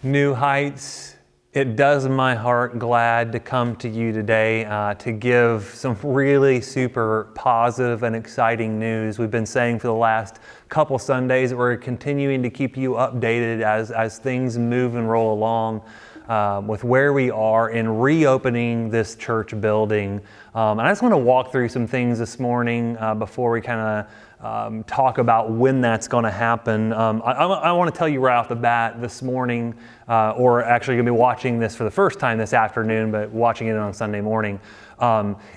New Heights, it does my heart glad to come to you today to give some really super positive and exciting news. We've been saying for the last couple Sundays, we're continuing to keep you updated as things move and roll along with where we are in reopening this church building. And I just want to walk through some things this morning before we kind of talk about when that's going to happen. I want to tell you right off the bat this morning, or actually going to be watching this for the first time this afternoon, but watching it on Sunday morning,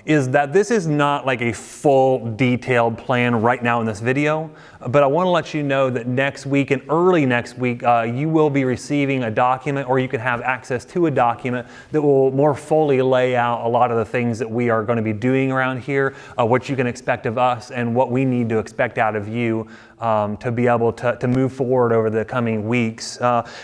is that this is not like a full detailed plan right now in this video, but I want to let you know that next week and early next week, you will be receiving a document, or you can have access to a document that will more fully lay out a lot of the things that we are going to be doing around here, what you can expect of us, and what we need to expect out of you to be able to move forward over the coming weeks.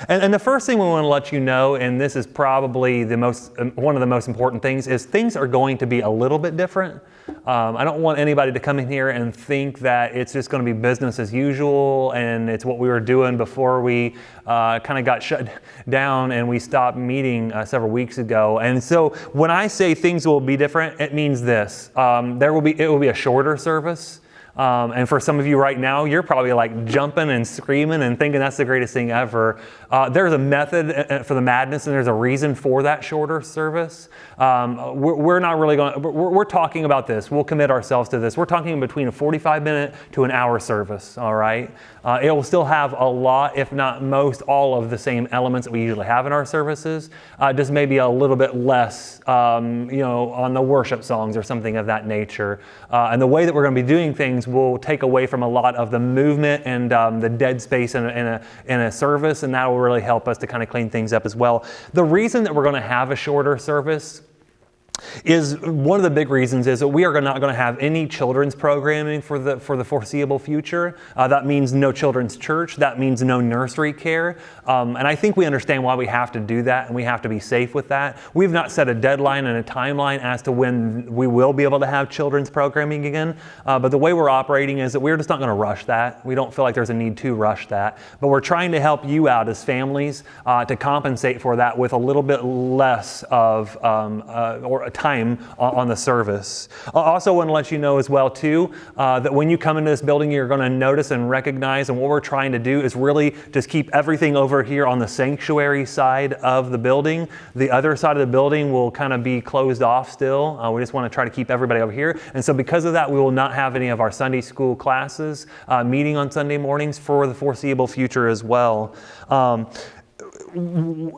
And the first thing we want to let you know, and this is probably one of the most important things, is things are going to be a little bit different. I don't want anybody to come in here and think that it's just going to be business as usual and it's what we were doing before we kind of got shut down and we stopped meeting several weeks ago. And so when I say things will be different, it means this. It will be a shorter service. And for some of you right now, you're probably like jumping and screaming and thinking that's the greatest thing ever. There's a method for the madness, and there's a reason for that shorter service. We're not really going. We're talking about this. We'll commit ourselves to this. We're talking between a 45-minute to an hour service. All right. It will still have a lot, if not most, all of the same elements that we usually have in our services. Just maybe a little bit less, on the worship songs or something of that nature. And the way that we're going to be doing things will take away from a lot of the movement and the dead space in a service, and that will really help us to kind of clean things up as well. The reason that we're going to have a shorter service is one of the big reasons is that we are not going to have any children's programming for the foreseeable future. That means no children's church. That means no nursery care. And I think we understand why we have to do that, and we have to be safe with that. We've not set a deadline and a timeline as to when we will be able to have children's programming again. But the way we're operating is that we're just not going to rush that. We don't feel like there's a need to rush that. But we're trying to help you out as families to compensate for that with a little bit less of or time on the service. I also want to let you know as well too that when you come into this building, you're going to notice and recognize, and what we're trying to do is really just keep everything over here on the sanctuary side of the building. The other side of the building will kind of be closed off still. We just want to try to keep everybody over here. And so because of that, we will not have any of our Sunday school classes meeting on Sunday mornings for the foreseeable future as well.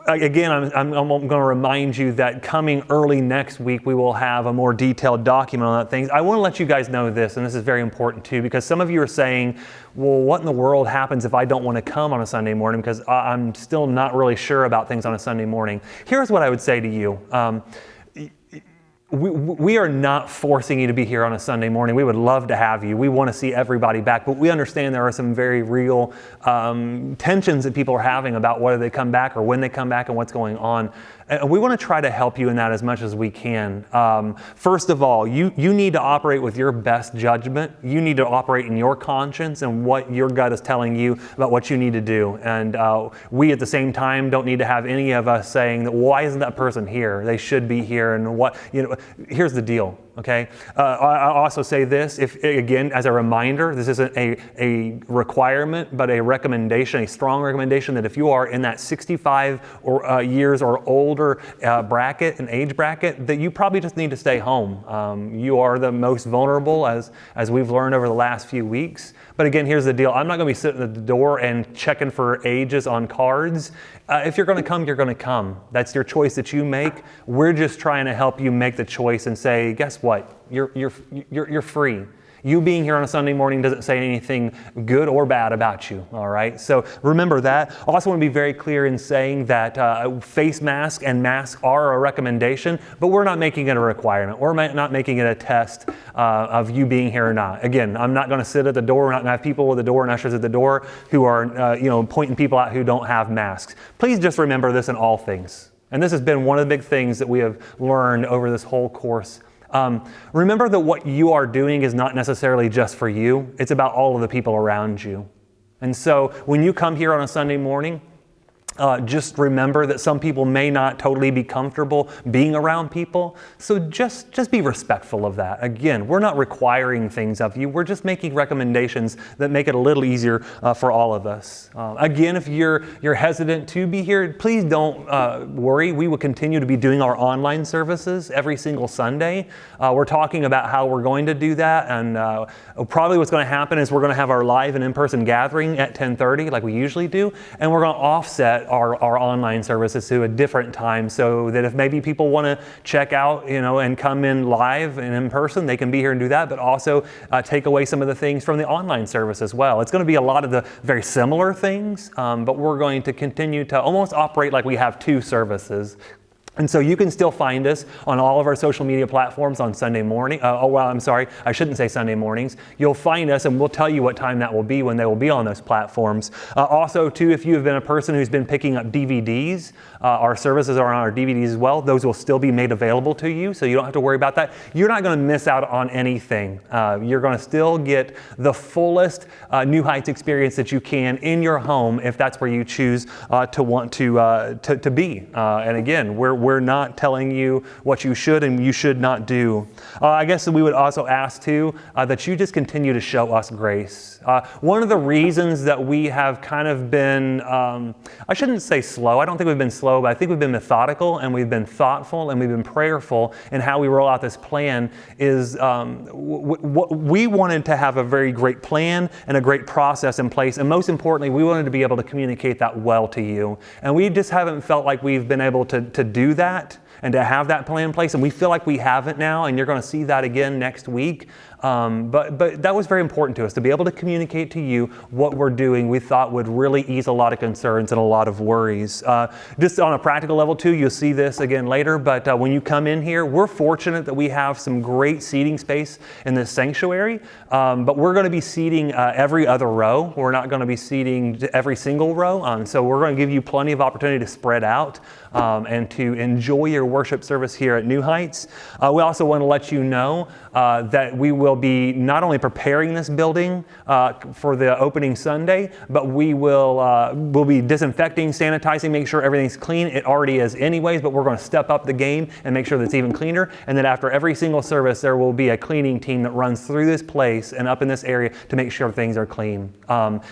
Again, I'm going to remind you that coming early next week, we will have a more detailed document on that things. I want to let you guys know this, and this is very important too, because some of you are saying, well, what in the world happens if I don't want to come on a Sunday morning because I'm still not really sure about things on a Sunday morning? Here's what I would say to you. We are not forcing you to be here on a Sunday morning. We would love to have you. We want to see everybody back, but we understand there are some very real tensions that people are having about whether they come back or when they come back and what's going on. And we want to try to help you in that as much as we can. First of all, you need to operate with your best judgment. You need to operate in your conscience and what your gut is telling you about what you need to do. And we at the same time don't need to have any of us saying that, why isn't that person here? They should be here. And here's the deal. Okay. I also say this, if again, as a reminder, this isn't a requirement, but a recommendation, a strong recommendation that if you are in that 65 years or older bracket, an age bracket, that you probably just need to stay home. You are the most vulnerable, as we've learned over the last few weeks. But again, here's the deal. I'm not going to be sitting at the door and checking for ages on cards. If you're going to come, you're going to come. That's your choice that you make. We're just trying to help you make the choice and say, guess what? You're free. You being here on a Sunday morning doesn't say anything good or bad about you, all right? So remember that. I also want to be very clear in saying that face mask and masks are a recommendation, but we're not making it a requirement. We're not making it a test of you being here or not. Again, I'm not going to sit at the door. We're not going to have people at the door and ushers at the door who are, pointing people out who don't have masks. Please just remember this in all things. And this has been one of the big things that we have learned over this whole course. Remember that what you are doing is not necessarily just for you. It's about all of the people around you. And so when you come here on a Sunday morning, Just remember that some people may not totally be comfortable being around people. So just be respectful of that. Again, we're not requiring things of you. We're just making recommendations that make it a little easier for all of us. Again, if you're hesitant to be here, please don't worry. We will continue to be doing our online services every single Sunday. We're talking about how we're going to do that. And probably what's going to happen is we're going to have our live and in-person gathering at 10:30 like we usually do. And we're going to offset our online services to a different time so that if maybe people want to check out, and come in live and in person, they can be here and do that, but also take away some of the things from the online service as well. It's going to be a lot of the very similar things, but we're going to continue to almost operate like we have two services. And so you can still find us on all of our social media platforms on Sunday morning. I shouldn't say Sunday mornings. You'll find us and we'll tell you what time that will be when they will be on those platforms. Also, too, if you have been a person who's been picking up DVDs, our services are on our DVDs as well. Those will still be made available to you, so you don't have to worry about that. You're not going to miss out on anything. You're going to still get the fullest New Heights experience that you can in your home if that's where you choose to want to be. And again, we're not telling you what you should and you should not do. I guess we would also ask too that you just continue to show us grace. One of the reasons that we have kind of been, I shouldn't say slow, I don't think we've been slow, but I think we've been methodical and we've been thoughtful and we've been prayerful in how we roll out this plan is we wanted to have a very great plan and a great process in place. And most importantly, we wanted to be able to communicate that well to you. And we just haven't felt like we've been able to do that and to have that plan in place. And we feel like we have it now, and you're going to see that again next week. But that was very important to us, to be able to communicate to you what we're doing. We thought would really ease a lot of concerns and a lot of worries. Just on a practical level too, you'll see this again later, but when you come in here, we're fortunate that we have some great seating space in this sanctuary, but we're going to be seating every other row. We're not going to be seating every single row, so we're going to give you plenty of opportunity to spread out and to enjoy your worship service here at New Heights. We also want to let you know that we will be not only preparing this building for the opening Sunday, but we'll be disinfecting, sanitizing, make sure everything's clean. It already is anyways, but we're going to step up the game and make sure that it's even cleaner. And then after every single service, there will be a cleaning team that runs through this place and up in this area to make sure things are clean.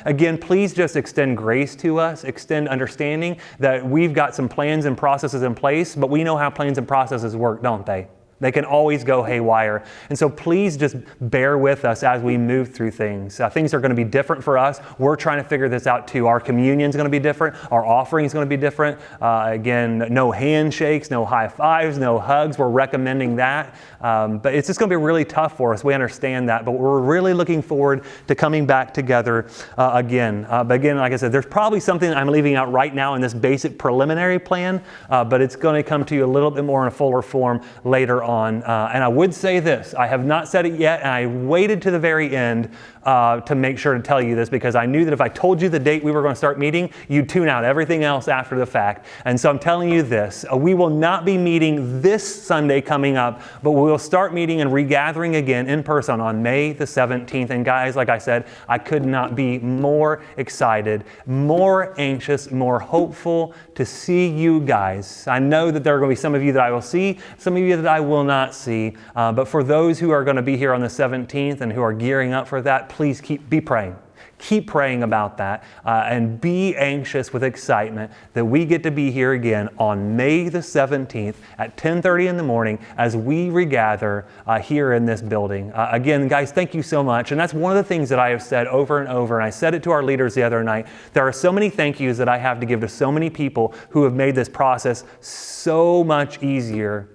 Again, please just extend grace to us, extend understanding that we've got some plans and processes in place, but we know how plans and processes work, don't they? They can always go haywire. And so please just bear with us as we move through things. Things are going to be different for us. We're trying to figure this out too. Our communion is going to be different. Our offering is going to be different. Again, no handshakes, no high fives, no hugs. We're recommending that. But it's just going to be really tough for us. We understand that. But we're really looking forward to coming back together again. But again, like I said, there's probably something I'm leaving out right now in this basic preliminary plan. But it's going to come to you a little bit more in a fuller form later on. And I would say this, I have not said it yet, and I waited to the very end to make sure to tell you this, because I knew that if I told you the date we were going to start meeting, you'd tune out everything else after the fact. And so I'm telling you this, we will not be meeting this Sunday coming up, but we will start meeting and regathering again in person on May the 17th. And guys, like I said, I could not be more excited, more anxious, more hopeful to see you guys. I know that there are going to be some of you that I will see, some of you that I will not see, but for those who are going to be here on the 17th and who are gearing up for that, please be praying. Keep praying about that and be anxious with excitement that we get to be here again on May the 17th at 10:30 in the morning as we regather here in this building. Again, guys, thank you so much. And that's one of the things that I have said over and over, and I said it to our leaders the other night. There are so many thank yous that I have to give to so many people who have made this process so much easier.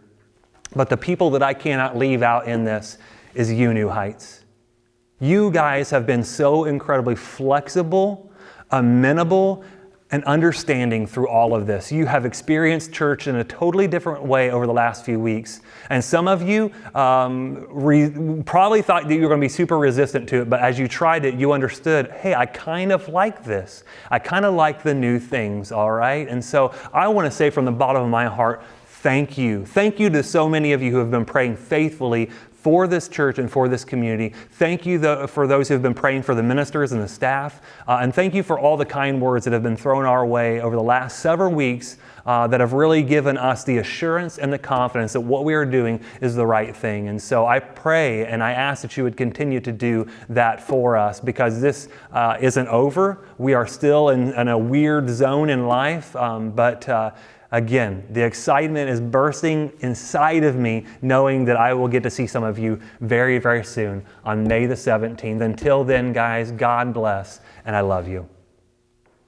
But the people that I cannot leave out in this is you, New Heights. You guys have been so incredibly flexible, amenable, and understanding through all of this. You have experienced church in a totally different way over the last few weeks. And some of you probably thought that you were going to be super resistant to it, but as you tried it, you understood, hey, I kind of like this. I kind of like the new things, all right? And so I want to say from the bottom of my heart, thank you. Thank you to so many of you who have been praying faithfully for this church and for this community. Thank you for those who have been praying for the ministers and the staff. And thank you for all the kind words that have been thrown our way over the last several weeks that have really given us the assurance and the confidence that what we are doing is the right thing. And so I pray and I ask that you would continue to do that for us, because this isn't over. We are still in a weird zone in life, but again, the excitement is bursting inside of me, knowing that I will get to see some of you very, very soon on May the 17th. Until then, guys, God bless, and I love you.